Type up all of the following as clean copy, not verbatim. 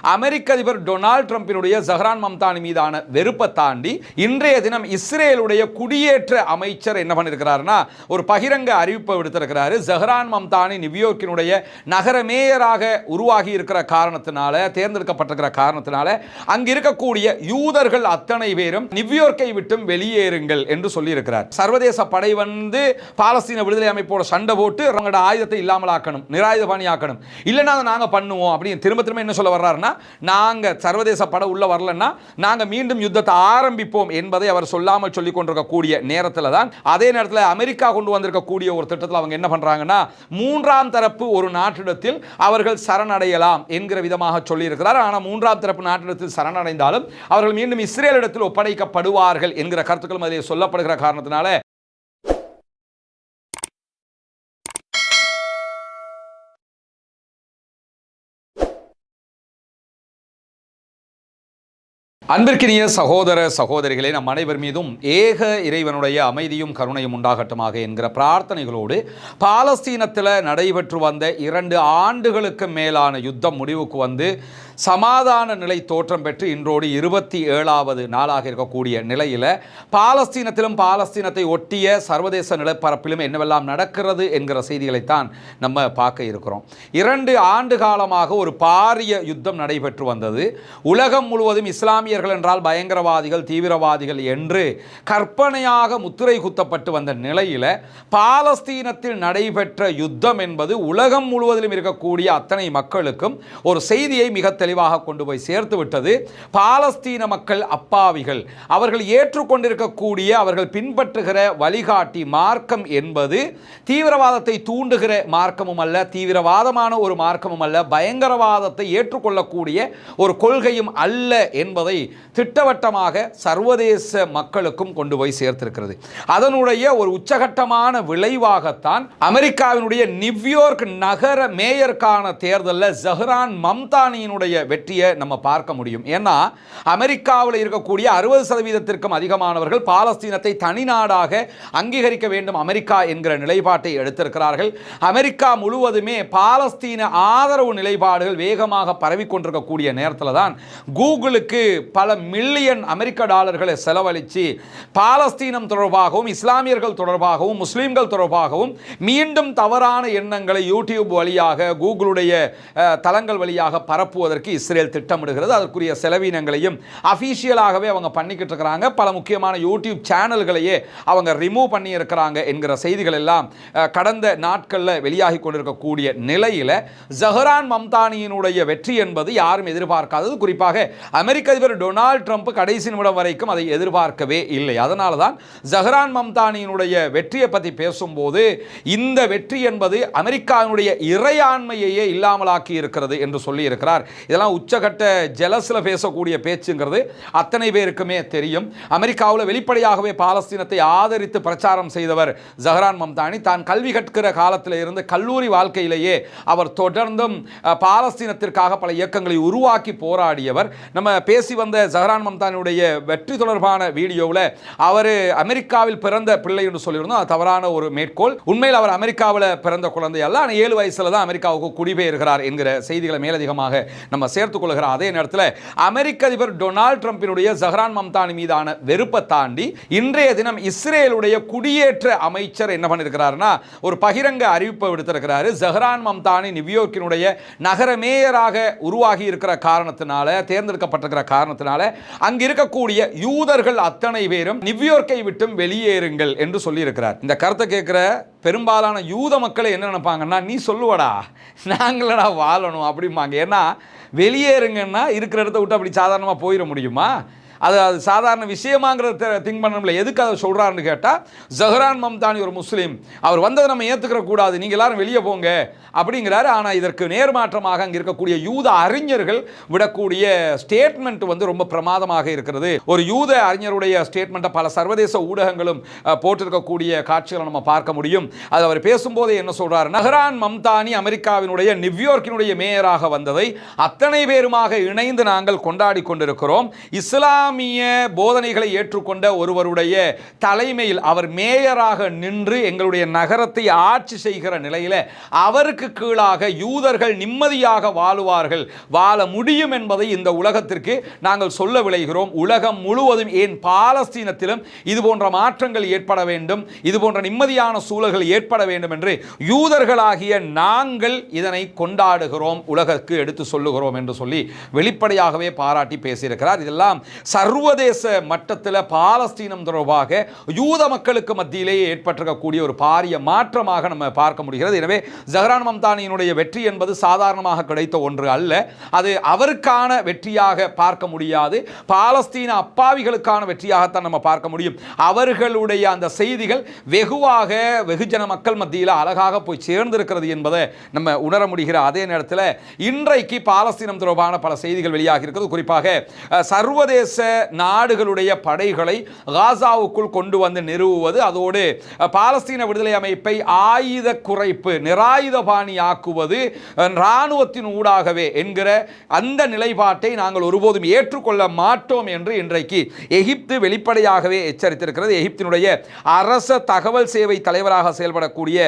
அமெரிக்க அதிபர் டொனால்ட் ட்ரம்பினுடைய ஜஹ்ரான் மம்தானி மீதான வெறுப்பை தாண்டி இன்றைய தினம் இஸ்ரேலுடைய குடியேற்ற அமைச்சர் என்ன பண்ணிருக்கிறாருன்னா ஒரு பகிரங்க அறிவிப்பை விடுத்திருக்கிறாரு. ஜஹ்ரான் மம்தானி நியூயார்க்கினுடைய நகர மேயராக உருவாகி இருக்கிற காரணத்தினால, தேர்ந்தெடுக்கப்பட்டிருக்கிற காரணத்தினால அங்கு இருக்கக்கூடிய யூதர்கள் அத்தனை பேரும் நியூயார்க்கை விட்டும் வெளியேறுங்கள் என்று சொல்லியிருக்கிறார். சர்வதேச படை வந்து பாலஸ்தீன விடுதலை அமைப்போட சண்டை போட்டு அவங்களோட ஆயுதத்தை இல்லாமலாக்கணும், நிராயுதபாணியாக்கணும், இல்லைன்னா நாங்கள் பண்ணுவோம் அப்படின்னு திரும்ப திரும்ப என்ன சொல்ல வர்றாருன்னா, நாங்க சர்வதேச பட உள்ள வரலன்னா நாங்க மீண்டும் யுத்தத்தை ஆரம்பிப்போம் என்பதை அவர் சொல்லாமல் சொல்லிக் கொண்டிருக்கக்கூடிய நேரத்தில் தான் அதே நேரத்தில் அமெரிக்கா கொண்டு வந்திருக்கக்கூடிய ஒரு திட்டத்தில் அவங்க என்ன பண்றாங்கன்னா மூன்றாம் தரப்பு ஒரு நாட்டிடத்தில் அவர்கள் சரணடையலாம் என்கிற விதமாக சொல்லியிருக்கிறார். ஆனால் மூன்றாம் தரப்பு நாட்டிடத்தில் சரணடைந்தாலும் அவர்கள் மீண்டும் இஸ்ரேலிடத்தில் ஒப்படைக்கப்படுவார்கள் என்கிற கருத்துக்களும் அதில் சொல்லப்படுகிற காரணத்தினால அன்பிற்கினிய சகோதர சகோதரிகளே, நம் அனைவர் மீதும் ஏக இறைவனுடைய அமைதியும் கருணையும் உண்டாகட்டுமாக என்கிற பிரார்த்தனைகளோடு பாலஸ்தீனத்தில் நடைபெற்று வந்த 2 ஆண்டுகளுக்கு மேலான யுத்தம் முடிவுக்கு வந்து சமாதான நிலை தோற்றம் பெற்று இன்றோடு 27வது நாளாக இருக்கக்கூடிய நிலையில் பாலஸ்தீனத்திலும் பாலஸ்தீனத்தை ஒட்டிய சர்வதேச நிலப்பரப்பிலும் என்னவெல்லாம் நடக்கிறது என்கிற செய்திகளைத்தான் நம்ம பார்க்க இருக்கிறோம். 2 ஆண்டு காலமாக ஒரு பாரிய யுத்தம் நடைபெற்று வந்தது. உலகம் முழுவதும் இஸ்லாமியர்கள் என்றால் பயங்கரவாதிகள், தீவிரவாதிகள் என்று கற்பனையாக முத்திரை குத்தப்பட்டு வந்த நிலையில் பாலஸ்தீனத்தில் நடைபெற்ற யுத்தம் என்பது உலகம் முழுவதிலும் இருக்கக்கூடிய அத்தனை மக்களுக்கும் ஒரு செய்தியை மிக தெளிவாக கொண்டு போய் சேர்த்து விட்டது. பாலஸ்தீன மக்கள் அப்பாவிகள், அவர்கள் ஏற்றுக்கொண்டிருக்கக்கூடிய, அவர்கள் பின்பற்றுகிற வழிகாட்டி மார்க்கம் என்பது தீவிரவாதத்தை தூண்டுகிற மார்க்கமும் அல்ல, தீவிரவாதமான ஒரு மார்க்கமும் அல்ல, பயங்கரவாதத்தை ஏற்றுக்கொள்ளக்கூடிய ஒரு கொள்கையும் அல்ல என்பதை திட்டவட்டமாக சர்வதேச மக்களுக்கும் கொண்டு போய் சேர்த்திருக்கிறது. அதனுடைய ஒரு உச்சகட்டமான விளைவாகத்தான் அமெரிக்காவினுடைய நியூயார்க் நகர மேயருக்கான தேர்தலில் ஜஹ்ரான் மம்தானியினுடைய வெற்றியை நம்ம பார்க்க முடியும். ஏன்னா அமெரிக்காவில் இருக்கக்கூடிய 60% அதிகமானவர்கள் பாலஸ்தீனத்தை தனி நாடாக அங்கீகரிக்க வேண்டும் அமெரிக்கா என்கிற நிலைப்பாட்டை எடுத்திருக்கிறார்கள். அமெரிக்கா முழுவதுமே பாலஸ்தீன ஆதரவு நிலைப்பாடுகள் வேகமாக பரவிக்கொண்டிருக்கக்கூடிய நேரத்தில் தான் கூகுளுக்கு பல மில்லியன் அமெரிக்க டாலர்களை செலவழித்து பாலஸ்தீனம் தொடர்பாகவும், இஸ்லாமியர்கள் தொடர்பாகவும், முஸ்லீம்கள் தொடர்பாகவும் மீண்டும் தவறான எண்ணங்களை யூடியூப் வழியாக, கூகுளுடைய தளங்கள் வழியாக பரப்புவதற்கு இஸ்ரேல் திட்டமிடுகிறது. அதற்குரிய செலவினங்களையும் அபிஷியலாகவே அவங்க பண்ணிக்கிட்டு இருக்கிறாங்க. பல முக்கியமான யூடியூப் சேனல்களையே அவங்க ரிமூவ் பண்ணி இருக்கிறாங்க என்கிற செய்திகள் எல்லாம் கடந்த நாட்களில் வெளியாகி கொண்டிருக்கக்கூடிய நிலையில் ஜஹ்ரான் மம்தானியினுடைய வெற்றி என்பது யாரும் எதிர்பார்க்காதது. குறிப்பாக அமெரிக்க அதிபர் டொனால்ட் ட்ரம்ப் கடைசி நிமிடம் வரைக்கும் அதை எதிர்பார்க்கவே இல்லை. அதனால தான் ஜஹ்ரான் மம்தானியினுடைய வெற்றியை பற்றி பேசும்போது இந்த வெற்றி என்பது அமெரிக்காவினுடைய இறையாண்மையையே இல்லாமலாக்கி இருக்கிறது என்று சொல்லி இருக்கிறார். இதெல்லாம் உச்சகட்ட ஜெலஸில் பேசக்கூடிய பேச்சுங்கிறது அத்தனை பேருக்குமே தெரியும். அமெரிக்காவில் வெளிப்படையாகவே பாலஸ்தீனத்தை ஆதரித்து பிரச்சாரம் செய்தவர் ஜஹ்ரான் மம்தானி. தான் கல்வி கற்கிற காலத்தில் இருந்து கல்லூரி வாழ்க்கையிலேயே அவர் தொடர்ந்தும் பாலஸ்தீனத்திற்காக பல இயக்கங்களை உருவாக்கி போராடியவர். நம்ம பேசி வந்த ஜஹ்ரான் மம்தானியுடைய வெற்றி தொடர்பான வீடியோவில் அவர் அமெரிக்காவில் பிறந்த பிள்ளை என்று சொல்லியிருந்தோம். அது தவறான ஒரு மேற்கோள். உண்மையில் அவர் அமெரிக்காவில் பிறந்த குழந்தை அல்ல. ஆனால் 7 வயசுல தான் அமெரிக்காவுக்கு குடிபெயர்கிறார் என்கிற செய்திகளை மேலதிகமாக நம்ம சேர்த்துக் கொள்கிற அதே நேரத்தில் அமெரிக்க அதிபர் டொனால்ட் ட்ரம்பினுடைய ஜஹ்ரான் மம்தானி மீதான வெறுப்பை தாண்டி இன்றைய தினம் இஸ்ரேலுடைய குடியேற்ற அமைச்சர் என்ன பண்ணிருக்கிறாருன்னா ஒரு பகிரங்க அறிவிப்பை விடுத்திருக்கிறாரு. ஜஹ்ரான் மம்தானி நியூயார்க்கினுடைய நகர மேயராக உருவாகி இருக்கிற காரணத்தினால, தேர்ந்தெடுக்கப்பட்டிருக்கிற காரணத்தினால அங்கு இருக்கக்கூடிய யூதர்கள் அத்தனை பேரும் நியூயார்க்கை விட்டும் வெளியேறுங்கள் என்று சொல்லியிருக்கிறார். இந்த கருத்தை கேட்கிற பெரும்பாலான யூத மக்களை என்ன நினைப்பாங்கன்னா, நீ சொல்லுவடா நாங்களடா வாழணும் அப்படிம்பாங்க. ஏன்னா வெளியேறுங்கன்னா இருக்கிற இடத்த விட்டு அப்படி சாதாரணமாக போயிட முடியுமா? அது சாதாரண விஷயமாங்கிறத திங்க் பண்ணல. எதுக்கு அதை சொல்கிறாருன்னு கேட்டால், ஜஹ்ரான் மம்தானி ஒரு முஸ்லீம், அவர் வந்ததை நம்ம ஏற்றுக்கிற கூடாது, நீங்கள் எல்லாரும் வெளியே போங்க அப்படிங்கிறாரு. ஆனால் இதற்கு நேர்மாற்றமாக அங்கே இருக்கக்கூடிய யூத அறிஞர்கள் விடக்கூடிய ஸ்டேட்மெண்ட் வந்து ரொம்ப பிரமாதமாக இருக்கிறது. ஒரு யூத அறிஞருடைய ஸ்டேட்மெண்ட்டை பல சர்வதேச ஊடகங்களும் போட்டிருக்கக்கூடிய காட்சிகளை நம்ம பார்க்க முடியும். அது அவர் பேசும்போதே என்ன சொல்கிறார், ஜஹ்ரான் மம்தானி அமெரிக்காவினுடைய நியூயார்க்கினுடைய மேயராக வந்ததை அத்தனை பேருமாக இணைந்து நாங்கள் கொண்டாடி கொண்டிருக்கிறோம். இஸ்லாம் இஸ்லாமிய போதனைகளை ஏற்றுக்கொண்ட ஒருவருடைய தலைமையில் அவர் மேயராக நின்று எங்களுடைய நகரத்தை ஆட்சி செய்கிற நிலையில் அவருக்கு கீழாக யூதர்கள் நிம்மதியாக வாழுவார்கள், வாழ முடியும் என்பதை இந்த உலகத்திற்கு நாங்கள் சொல்ல விளைகிறோம். உலகம் முழுவதும், ஏன் பாலஸ்தீனத்திலும் இது போன்ற மாற்றங்கள் ஏற்பட வேண்டும், இது போன்ற நிம்மதியான சூழல்கள் ஏற்பட வேண்டும் என்று யூதர்களாகிய நாங்கள் இதனை கொண்டாடுகிறோம், உலகத்துக்கு எடுத்து சொல்லுகிறோம் என்று சொல்லி வெளிப்படையாகவே பாராட்டி பேசியிருக்கிறார். இதெல்லாம் சர்வதேச மட்டத்தில் பாலஸ்தீனம் தொடர்பாக யூத மக்களுக்கு மத்தியிலேயே ஏற்பட்டிருக்கக்கூடிய ஒரு பாரிய மாற்றமாக நம்ம பார்க்க முடிகிறது. எனவே ஜஹ்ரான் மம்தானியினுடைய வெற்றி என்பது சாதாரணமாக கிடைத்த ஒன்று அல்ல. அது அவருக்கான வெற்றியாக பார்க்க முடியாது, பாலஸ்தீன அப்பாவிகளுக்கான வெற்றியாகத்தான் நம்ம பார்க்க முடியும். அவர்களுடைய அந்த செய்திகள் வெகுஜன மக்கள் மத்தியில் அழகாக போய் சேர்ந்திருக்கிறது என்பதை நம்ம உணர முடிகிற அதே நேரத்தில் இன்றைக்கு பாலஸ்தீனம் தொடர்பான பல செய்திகள் வெளியாக இருக்கிறது. குறிப்பாக சர்வதேச நாடுகளுடைய படைகளை காசாவுக்குள் கொண்டு வந்து நிறுவுவது, அதோடு பாலஸ்தீன விடுதலை அமைப்பை ஆயுத குறைப்பு, நிராயுதபாணி ஆக்குவது இராணுவத்தின் ஊடாகவே என்கிற அந்த நிலைப்பாட்டை நாங்கள் ஒருபோதும் ஏற்றுக்கொள்ள மாட்டோம் என்று இன்றைக்கு எகிப்து வெளிப்படையாகவே எச்சரித்திருக்கிறது. எகிப்தினுடைய அரச தகவல் சேவை தலைவராக செயல்படக்கூடிய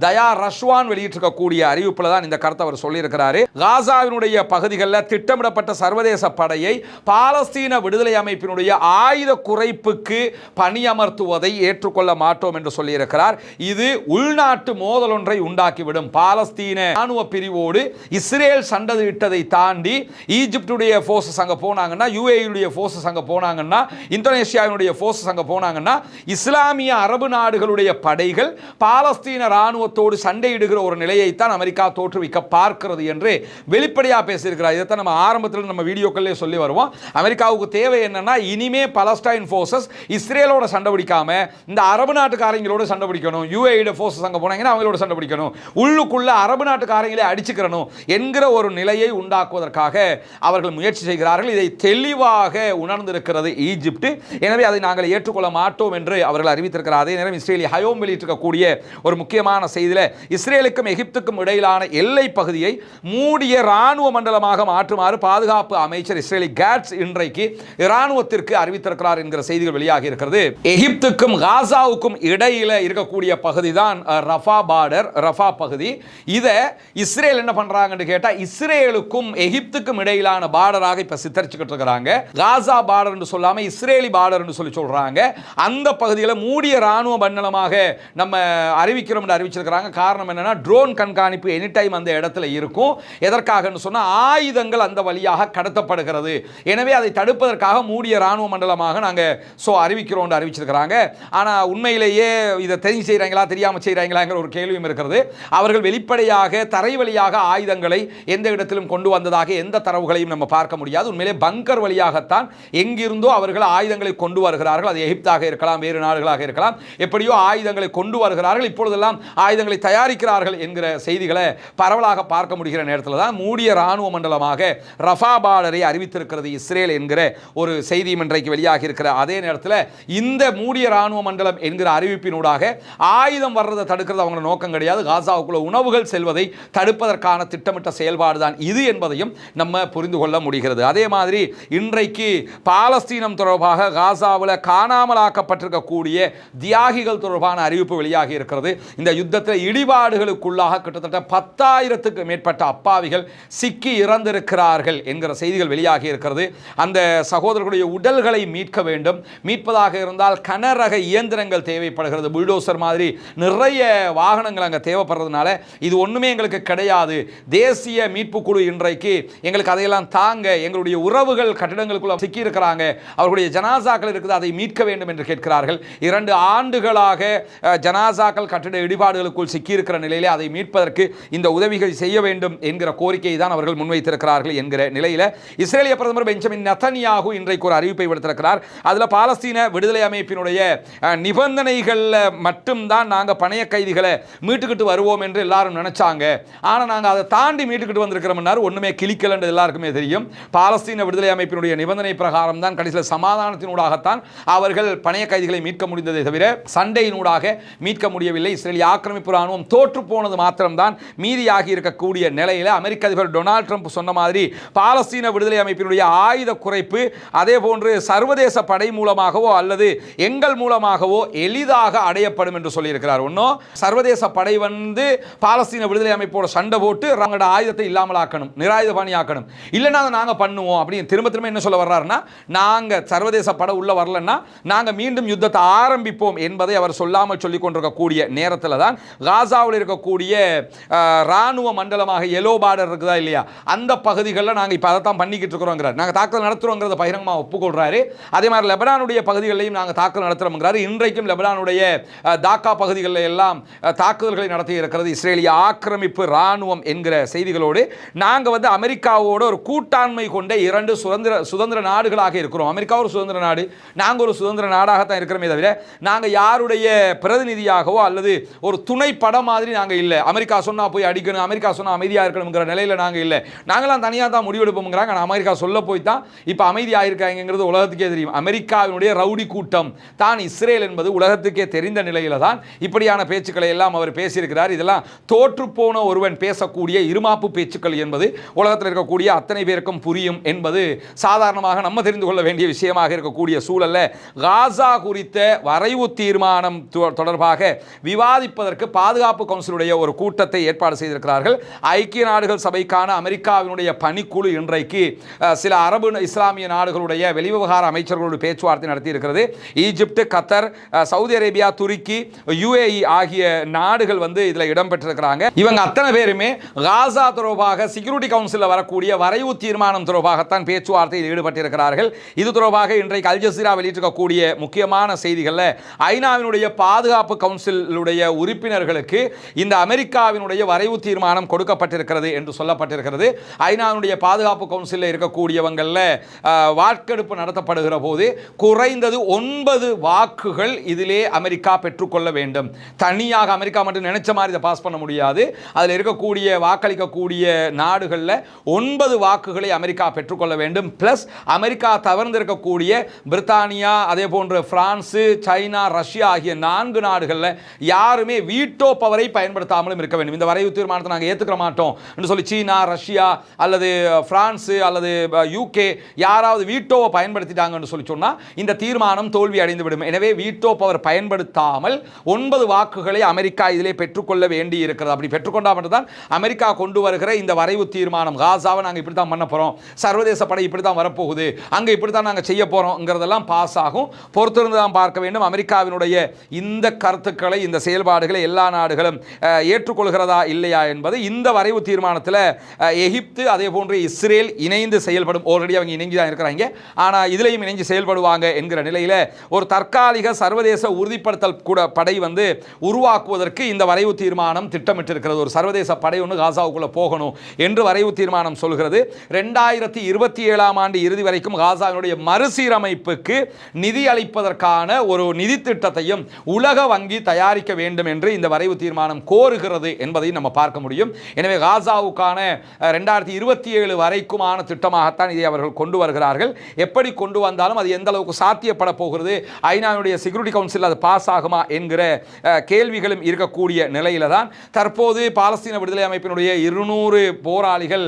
தயா ரஷ்வான் வெளியிட்டிருக்கக்கூடிய அறிவிப்பில் தான் இந்த கருத்தை அவர் சொல்லியிருக்கிறார். காசாவினுடைய பகுதிகளில் திட்டமிடப்பட்ட சர்வதேச படையை பாலஸ்தீன விடுதலை அமைப்பினுடைய ஆயுத குறைப்புக்கு பணியமர்த்துவதை ஏற்றுக்கொள்ள மாட்டோம் என்று சொல்லியிருக்கிறார். இது உள்நாட்டு மோதல் ஒன்றை உண்டாக்கிவிடும். பாலஸ்தீன ராணுவ பிரிவோடு இஸ்ரேல் சண்டையிட்டதை தாண்டி ஈஜிப்டுடைய போர்சஸ் அங்கே போனாங்கன்னா, யுஏஇயுடைய போர்சஸ் அங்கே போனாங்கன்னா, இந்தோனேஷியாவினுடைய போர்சஸ் அங்கே போனாங்கன்னா, இஸ்லாமிய அரபு நாடுகளுடைய படைகள் பாலஸ்தீன ராணுவத்தோடு சண்டையிடுகிற ஒரு நிலையைத்தான் அமெரிக்கா தோற்றுவிக்க பார்க்கிறது என்று வெளிப்படையாக பேசியிருக்கிறார். இதைத்தான் நம்ம ஆரம்பத்தில் நம்ம வீடியோக்களே சொல்லி வருவோம். அமெரிக்காவுக்கு தேவை என்னன்னா, இனிமே பலஸ்டைன் போர்சஸ் இஸ்ரேலோட சண்டை பிடிக்காம இந்த அரபு நாட்டுக்காரங்களோட சண்டை பிடிக்கணும், யுஏஇ போர்சஸ் அங்கே போனாங்கன்னா அவங்களோட சண்டை பிடிக்கணும், உள்ளுக்குள்ள அரபு நாட்டுக்காரங்களே அடிச்சுக்கிறணும் என்கிற ஒரு நிலையை உண்டாக்குவதற்காக அவர்கள் முயற்சி செய்கிறார்கள். இதை தெளிவாக உணர்ந்திருக்கிறது ஈஜிப்ட். எனவே அதை நாங்கள் ஏற்றுக்கொள்ள மாட்டோம் என்று அவர்கள் அறிவித்திருக்கிறார். அதே நேரம் இஸ்ரேலி ஹயோம் வெளியிட்டிருக்கக்கூடிய ஒரு முக்கியமான செய்தியில் இஸ்ரேலுக்கும் எகிப்துக்கும் இடையிலான எல்லை பகுதியை மூடிய இராணுவ மண்டலமாக மாற்றுமாறு பாதுகாப்பு அமைச்சர் இஸ்ரேலி கேட்ஸ் இன்றைக்கு இராணுவத்திற்கு அறிவித்திருக்கிறார் என்கிற செய்திகள் வெளியாகி இருக்கிறது. எகிப்துக்கும் காசாவுக்கும் இடையில இருக்கக்கூடிய பகுதி தான் ரஃபா பார்டர், ரஃபா பகுதி. இதை இஸ்ரேல் என்ன பண்றாங்கன்னு கேட்டா, இஸ்ரேலுக்கும் எகிப்துக்கும் இடையிலான பார்டராக இப்ப சித்தரிச்சுக்கிட்டு இருக்கிறாங்க. காசா பார்டர் என்று சொல்லாம இஸ்ரேலி பார்டர் என்று சொல்லி சொல்றாங்க. அந்த பகுதியில் மூடிய ராணுவ மண்டலமாக நம்ம அறிவிக்கிறோம் என்று அறிவிச்சிருக்கிறாங்க. காரணம் என்னன்னா, ட்ரோன் கண்காணிப்பு எனி டைம் அந்த இடத்துல இருக்கும். எதற்காக சொன்னா, ஆயுதங்கள் அந்த வழியாக கடத்தப்படுகிறது. எனவே அதை தடுப்பதற்காக மூடிய ராணுவ மண்டலமாக நாங்கள் அறிவிக்கிறோம் என்று அறிவிச்சிருக்கிறாங்க. ஆனால் உண்மையிலேயே இதை தெரிஞ்சு செய்கிறாங்களா தெரியாமல் செய்கிறாங்களாங்கிற ஒரு கேள்வியும் இருக்கிறது. அவர்கள் வெளிப்படையாக தரை வழியாக ஆயுதங்களை எந்த இடத்திலும் கொண்டு வந்ததாக எந்த தரவுகளையும் நம்ம பார்க்க முடியாது. உண்மையிலே பங்கர் வழியாகத்தான் எங்கிருந்தோ அவர்கள் ஆயுதங்களை கொண்டு வருகிறார்கள். அது எகிப்தாக இருக்கலாம், வேறு நாடுகளாக இருக்கலாம், எப்படியோ ஆயுதங்களை கொண்டு வருகிறார்கள். இப்பொழுதெல்லாம் ஆயுதங்களை தயாரிக்கிறார்கள் என்கிற செய்திகளை பரவலாக பார்க்க முடிகிற நேரத்தில் தான் மூடிய ராணுவ மண்டலமாக ரஃபா பார்டரை அறிவித்திருக்கிறது இஸ்ரேல் என்கிற ஒரு செய்தியும் இன்றைக்கு வெளியாகி இருக்கிற அதே நேரத்தில் இந்த மூடிய ராணுவ மண்டலம் என்கிற அறிவிப்பினூடாக ஆயுதம் வர்றதை தடுக்கிறது அவங்க நோக்கம் கிடையாது. காசாவுக்குள்ள உணவுகள் செல்வதை தடுப்பதற்கான திட்டமிட்ட செயல்பாடு தான் இது என்பதையும் நம்ம புரிந்து கொள்ள முடிகிறது. அதே மாதிரி இன்றைக்கு பாலஸ்தீனம் தொடர்பாக காசாவில் காணாமலாக்கப்பட்டிருக்கக்கூடிய தியாகிகள் தொடர்பான அறிவிப்பு வெளியாகி இருக்கிறது. இந்த யுத்தத்தில் இடிபாடுகளுக்குள்ளாக கிட்டத்தட்ட 10,000க்கு மேற்பட்ட அப்பாவிகள் சிக்கி இறந்திருக்கிறார்கள் என்கிற செய்திகள் வெளியாகி இருக்கிறது. அந்த சகோதரர்களுடைய உடல்களை மீட்க வேண்டும். மீட்பதாக இருந்தால் கனரக இயந்திரங்கள் தேவைப்படுகிறது. புல்டோசர் மாதிரி நிறைய வாகனங்கள் அங்கே தேவைப்படுறதுனால இது ஒன்றுமே எங்களுக்கு கிடையாது. தேசிய மீட்பு குழு இன்றைக்கு எங்களுக்கு அதையெல்லாம் தாங்க, எங்களுடைய உறவுகள் கட்டிடங்களுக்குள்ள சிக்கி இருக்கிறாங்க, அவர்களுடைய ஜனாசாக்கள் இருக்குது, அதை மீட்க வேண்டும் என்று கேட்கிறார்கள். 2 ஆண்டுகளாக ஜனாசாக்கள் கட்டிட இடிபாடுகளுக்குள் சிக்கியிருக்கிற நிலையிலே அதை மீட்பதற்கு இந்த உதவிகள் செய்ய வேண்டும் என்கிற கோரிக்கையை தான் அவர்கள் முன்வைத்திருக்கிறார்கள் என்கிற நிலையில் இஸ்ரேலிய பிரதமர் பெஞ்சமின் நெதன்யாகு இன்றைக்கு ஒரு அறிவிப்பை விடுத்திருக்கிறார். அதில் பாலஸ்தீன விடுதலை அமைப்பினுடைய நிபந்தனைகள் மட்டும்தான் நாங்கள் பணைய கைதிகளை மீட்டுக்கிட்டு வருவோம் என்று எல்லாரும் நினைச்சாங்க. ஆனால் நாங்கள் அதை தாண்டி மீட்டுக்கிட்டு வந்திருக்கிறோம்னாரு. ஒன்றுமே கிளிக்கல் என்று எல்லாருக்குமே தெரியும். பாலஸ்தீன விடுதலை அமைப்பினுடைய நிபந்தனை பிரகாரம் தான் கடைசியில் சமாதானத்தினூடாகத்தான் அவர்கள் பணைய கைதிகளை மீட்க முடிந்ததை தவிர சண்டையினூடாக மீட்க முடியவில்லை. இஸ்ரேலிய ஆக்கிரமிப்பு ராணுவம் தோற்று போனது மாத்திரம்தான் மீதியாகி இருக்கக்கூடிய நிலையில் அமெரிக்க அதிபர் டொனால்ட் ட்ரம்ப் சொன்ன மாதிரி பாலஸ்தீன விடுதலை அமைப்பினுடைய ஆயுத குறைப்பு அதே போன்று சர்வதேச படை மூலமாகவோ அல்லது எங்கள் மூலமாகவோ எளிதாக அடையப்படும் என்று சொல்லியிருக்கிறார். ஒன்றும் சர்வதேச படை வந்து பாலஸ்தீன விடுதலை அமைப்போட சண்டை போட்டு அவங்களோட ஆயுதத்தை இல்லாமல் ஆக்கணும், நிராயுத பாணி ஆக்கணும், இல்லைன்னா அதை நாங்கள் பண்ணுவோம் அப்படின்னு திரும்ப திரும்ப என்ன சொல்ல வர்றாருன்னா, நாங்கள் சர்வதேச படை உள்ள வரலன்னா நாங்கள் மீண்டும் யுத்தத்தை ஆரம்பிப்போம் என்பதை அவர் சொல்லாமல் சொல்லிக் கொண்டிருக்கக்கூடிய நேரத்தில் தான் காசாவில் இருக்கக்கூடிய இராணுவ மண்டலமாக எல்லோ பார்டர் இருக்குதா இல்லையா, அந்த பகுதிகளில் நாங்கள் இப்போ அதை தான் பண்ணிக்கிட்டு இருக்கிறோங்கிறார். நாங்கள் தாக்குதல் நடத்துகிறோங்கிறத பகிரங்கமாக ஒப்புக்கொள்கிறாரு. அதே மாதிரி லெபனானுடைய பகுதிகளிலையும் நாங்கள் தாக்குதல் நடத்துகிறோங்கிறாரு. இன்றைக்கும் லெபனானுடைய தாக்கா பகுதிகளில் எல்லாம் தாக்குதல்களை நடத்தி இருக்கிறது இஸ்ரேலிய ஆக்கிரமிப்பு இராணுவம் என்கிற செய்திகளோடு நாங்கள் வந்து அமெரிக்காவோடு ஒரு கூட்டாண்மை கொண்ட இரண்டு சுதந்திர நாடுகளாக இருக்கிறோம். அமெரிக்கா ஒரு சுதந்திர நாடு, நாங்கள் ஒரு சுதந்திர நாடாகத்தான் இருக்கிறோமே தவிர நாங்கள் யாருடைய பிரதிநிதியாகவோ அல்லது ஒரு துணை படம் மாதிரி நாங்கள் இல்லை. அமெரிக்கா சொன்னால் போய் அடிக்கணும், அமெரிக்கா சொன்னால் அமைதியாக இருக்கணுங்கிற நிலையில் நாங்கள் இல்லை. நாங்களாம் தனியாக தான் முடிவெடுப்போம்ங்கிறாங்க. ஆனால் அமெரிக்கா சொல்ல போய் தான் இப்போ அமைதியாக இருக்காங்கிறது உலகத்துக்கே தெரியும். அமெரிக்காவினுடைய ரவுடி கூட்டம் தான் இஸ்ரேல் என்பது உலகத்துக்கே தெரிந்த நிலையில் தான் இப்படியான பேச்சுக்களை எல்லாம் அவர் பேசியிருக்கிறார். இதெல்லாம் தோற்றுப்போன ஒருவன் பேசக்கூடிய இருமாப்பு பேச்சுக்கள் என்பது உலகத்தில் இருக்கக்கூடிய அத்தனை பேருக்கும் புரியும் என்பது சாதாரணமாக நம்ம தெரிந்து கொள்ள வேண்டிய விஷயமாக இருக்கக்கூடிய சூழல்ல காசா குறித்த வரைவு தீர்மானம் தொடர்பாக விவாதிப்பதற்கு பாதுகாப்பு கவுன்சிலுடைய ஒரு கூட்டத்தை ஏற்பாடு செய்திருக்கிறார்கள். ஐக்கிய நாடுகள் சபைக்கான அமெரிக்காவினுடைய பணிக்குழு இன்றைக்கு சில அரபு இஸ்லாமிய நாடுகளுடைய வெளிவிவகார அமைச்சர்களோடு பேச்சுவார்த்தை நடத்தி இருக்கிறது. ஈஜிப்ட், கத்தர், சவுதி அரேபியா, துருக்கி, UAE ஆகிய நாடுகள் வந்து இதில் இடம்பெற்றிருக்கிறாங்க. இவங்க அத்தனை பேருமே காசா தொடர்பாக செக்யூரிட்டி கவுன்சிலில் வரக்கூடிய வரைவு தீர்மானம் தொடர்பாகத்தான் பேச்சுவார்த்தையில் ஈடுபட்டிருக்கிறார்கள். இது தொடர்பாக இன்றைக்கு அல் ஜசீரா வெளியிட்டிருக்கக்கூடிய முக்கியமான செய்திகளில் ஐநாவினுடைய பாதுகாப்பு கவுன்சிலுடைய உறுப்பினர்களுக்கு இந்த அமெரிக்காவினுடைய வரைவு தீர்மானம் கொடுக்கப்பட்டிருக்கிறது என்று சொல்லப்பட்டிருக்கிறது. ஐநாவினுடைய பாதுகாப்பு கவுன்சிலில் இருக்கக்கூடியவங்களில் வாக்கெடுப்பு நடத்தப்படுகிற போது குறைந்தது 9 வாக்குகள் இதிலே அமெரிக்கா பெற்றுக்கொள்ள வேண்டும். தனியாக அமெரிக்கா மட்டும் நினைச்ச மாதிரி இதை பாஸ் பண்ண முடியாது. அதில் இருக்கக்கூடிய வாக்களிக்கக்கூடிய நாடுகளில் 9 வாக்குகளை அமெரிக்கா பெற்றுக்கொள்ள வேண்டும். பிளஸ் அமெரிக்கா தவிர்த்திருக்கக்கூடிய பிரித்தானியா, அதே போன்று பிரான்ஸ், சைனா, ரஷ்யா ஆகிய 4 நாடுகளில் யாருமே வீட்டோ பவரை பயன்படுத்தாமலும் இருக்க வேண்டும். இந்த வரைவு தீர்மானத்தை நாங்கள் ஏற்றுக்க மாட்டோம் என்று சொல்லி சீனா, ரஷ்யா அல்லது பிரான்ஸ் அல்லது UK யாராவது வீட்டோவை பயன்படுத்திட்டாங்கன்னு சொல்லி சொன்னால் இந்த தீர்மானம் தோல்வி அடைந்துவிடும். எனவே வீட்டோ பவர் பயன்படுத்தாமல் 9 வாக்குகளை அமெரிக்கா இதிலே பெற்றுக்கொள்ள வேண்டி இருக்கிறது. அப்படி பெற்றுக்கொண்டால் மட்டும்தான் அமெரிக்கா கொண்டு வருகிற இந்த வரைவு தீர்மானம், காசாவை நாங்கள் இப்படி தான் பண்ண போகிறோம், சர்வதேச படை இப்படி தான் வரப்போகுது, அங்கே இப்படி தான் நாங்கள் செய்ய போகிறோங்கிறதெல்லாம் பாஸ் ஆகும். பொறுத்திருந்து தான் பார்க்க வேண்டும். அமெரிக்காவினுடைய இந்த கருத்துக்களை, இந்த செயல்பாடுகளை எல்லா நாடுகளும் ஏற்றுக்கொள்கிறதா இல்லையா என்பது இந்த வரைவு தீர்மானத்தில் எகிப்து அதே போன்று இஸ்ரேல் இணைந்து செயல்படும். ஆல்ரெடி அவங்க இணைஞ்சு தான் இருக்கிறாங்க, ஆனால் இதிலையும் இணைஞ்சு செயல்படுவாங்க என்கிற நிலையில் ஒரு தற்காலிக சர்வதேச உறுதிப்படுத்தல் கூட படை வந்து உருவாக்குவதற்கு இந்த வரைவு தீர்மானம் திட்டமிட்டிருக்கிறது. ஒரு சர்வதேச படை ஒன்று காசாவுக்குள்ளே போகணும் என்று வரைவு தீர்மானம் சொல்கிறது. 2027ஆம் ஆண்டு இறுதி வரைக்கும் காசாவினுடைய மறுசீரமைப்புக்கு நிதி அளிப்பதற்கான ஒரு நிதி திட்டத்தையும் உலக வங்கி தயாரிக்க வேண்டும் என்று இந்த வரைவு தீர்மானம் கோருகிறது என்பதை நம்ம பார்க்க முடியும். எனவே காசாவுக்கான 2027 வரைக்குமான திட்டமாகத்தான் இதை அவர்கள் கொண்டு வருகிறார்கள். எப்படி கொண்டு வந்தாலும் அது எந்த அளவுக்கு சாத்தியப்பட போகிறது, ஐநாவுடைய செக்யூரிட்டி கவுன்சில் அது பாஸ் ஆகுமா என்கிற கேள்விகளும் இருக்கக்கூடிய நிலையில தான் தற்போது பாலஸ்தீன விடுதலை அமைப்பினுடைய 200 போராளிகள்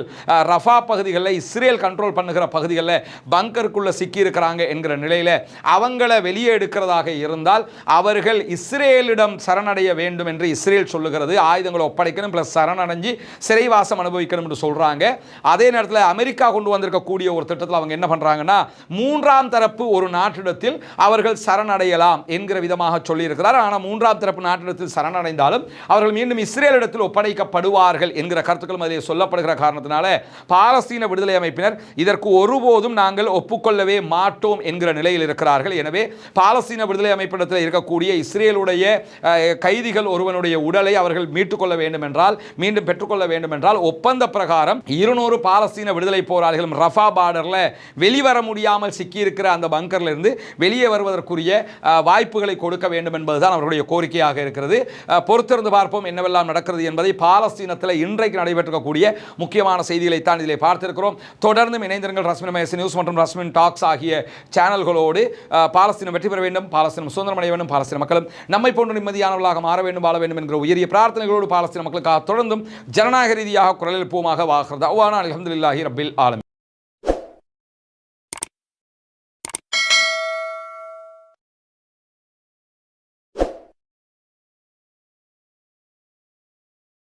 ரஃபா பகுதிகளில் இஸ்ரேல் கண்ட்ரோல் பண்ணுகிற பகுதிகளில் பங்கருக்குள்ள சிக்கி இருக்கிறாங்க என்கிற நிலையில அவங்களை வெளியே எடுக்கிறதாக இருந்தால் அவர்கள் இஸ்ரேலிடம் சரணடைய வேண்டும் என்று இஸ்ரேல் சொல்லுகிறது. ஆயுதங்களை ஒப்படைக்கணும், பிளஸ் சரணடைஞ்சு சிறைவாசம் அனுபவிக்கணும் என்று சொல்றாங்க. அதே நேரத்தில் அமெரிக்கா கொண்டு வந்திருக்கக்கூடிய ஒரு திட்டத்தில் அவங்க என்ன பண்றாங்கன்னா, 3ஆம் தரப்பு ஒரு நாட்டிடத்தில் அவர்கள் சரணடையலாம் என்கிற விதமாக சொல்லியிருக்கிறார். ஆனால் 3ஆம் தரப்பு நாட்டிடத்தில் சரணடைந்தாலும் அவர்கள் மீண்டும் இஸ்ரேலிடத்தில் ஒப்படைக்கப்படுவார்கள் என்கிற கருத்துக்களும் அதில் சொல்லப்படுகிற காரணத்தினால பாலஸ்தீன விடுதலை அமைப்பினர் இதற்கு ஒருபோதும் நாங்கள் ஒப்புக்கொள்ளவே மாட்டோம் என்கிற நிலையில் இருக்கிறார்கள். எனவே பாலஸ்தீன விடுதலை அமைப்பிடத்தில் இருக்கக்கூடிய இஸ்ரேலுடைய கைதிகள் ஒருவனுடைய உடலை அவர்கள் மீட்டுக்கொள்ள வேண்டும் என்றால், மீண்டும் பெற்றுக்கொள்ள வேண்டும் என்றால் ஒப்பந்த பிரகாரம் 200 பாலஸ்தீன விடுதலை போராளிகளும் ரஃபா பார்டர்ல வெளிவர முடியாமல் சிக்கியிருக்கிற அந்த பங்கர்ல இருந்து வெளியே வருவதற்குரிய வாய்ப்புகளை கொடுக்க வேண்டும் என்பதுதான் அவர்களுடைய கோரிக்கையாக இருக்கிறது. பொறுத்திருந்து பார்ப்போம் என்னவெல்லாம் நடக்கிறது என்பதை. பாலஸ்தீனத்தில் இன்றைக்கு நடைபெற்றக்கூடிய முக்கியமான செய்திகளை தான் இதிலே பார்த்திருக்கிறோம். தொடர்ந்து இணைந்திருங்கள் ரஸ்மின் மேசி நியூஸ் மற்றும் ரஸ்மின் டாக்ஸ் ஆகிய சேனல்களோடு. பாலஸ்தீனம் வெற்றி பெற வேண்டும், பாலஸ்தீனம் சுதந்திரம் அடைய வேண்டும், பாலஸ்தீன மக்களும் நம்மை போன்ற நிம்மதியானவர்களாக மாற வேண்டும், வாழ வேண்டும் என்கிற உயரிய பிரார்த்தனைகளோடு பாலஸ்தீன மக்களுக்காக தொடர்ந்தும் ஜனநாயக ரீதியாக குரல் எழுப்புவோமாக. வாகிறது அல்ஹம்துலில்லாஹி ரப்பில் ஆலமீன்.